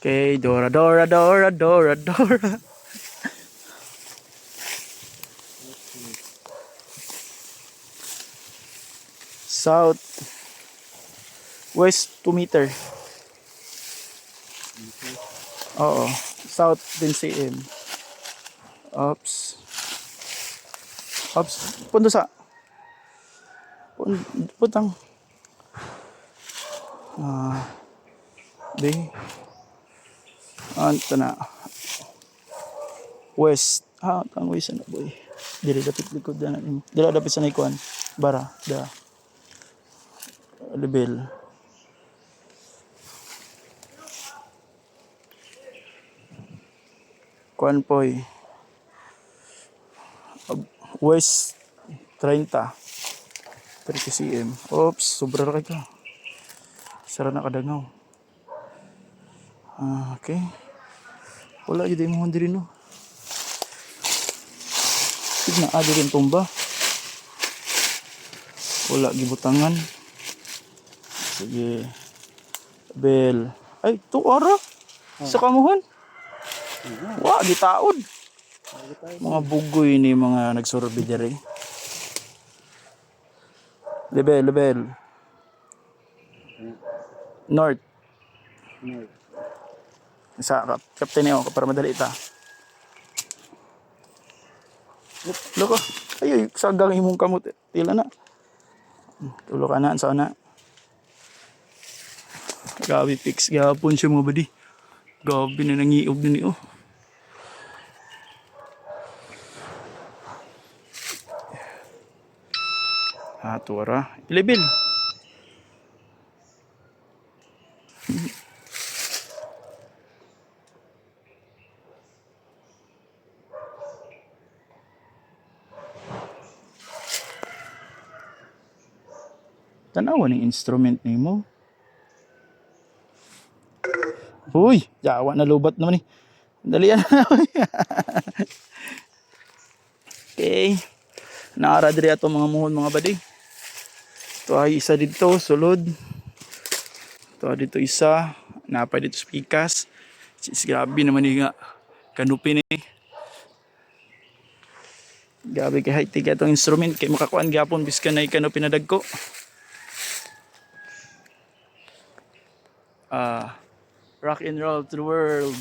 Okay, Dora, Dora, Dora, Dora, Dora. South west 2 meter. Oo, south din cm. Oops. Oops, punto sa putang. Di. Anta na. West. Ang west na boy. Dili dapat likod na nimo. Dili dapat sa naikuan. Bara, da. Level. Kuan poy. West 30. 30 cm. Oops, sobra ra kay ka. Sara na kadangaw. Okay. Wala gyud mo diri no. Tigna adi rin tumba. Wala gibutangan. Sige. Bel. Ay, tuara. Sa kamuhon. Wa gitaod. Mga bugoy ni mga nagsurvey diri. Level. North. Sa kapten niyo para madali ta. Loko. Ayoy, sagang imong kamot. Tila na. Tulo ka na sa una. Gabi fix gapon siya mga badi. Gabi na nangiog na niyo. Tuwara. Level. Tanawan ng instrument nimo. Uy, jawa na lubat naman eh. Dalian na. Okay. Naara diri ato mga muhon mga badi. Ito ay isa dito, sulod. Ito dito isa. Napay dito sa pikas. Grabe naman nga. Kanupi ni. Grabe kay high-tech itong instrument. Kay makakuan gyapon biskan na kanupi na dagko. Rock and roll to the world.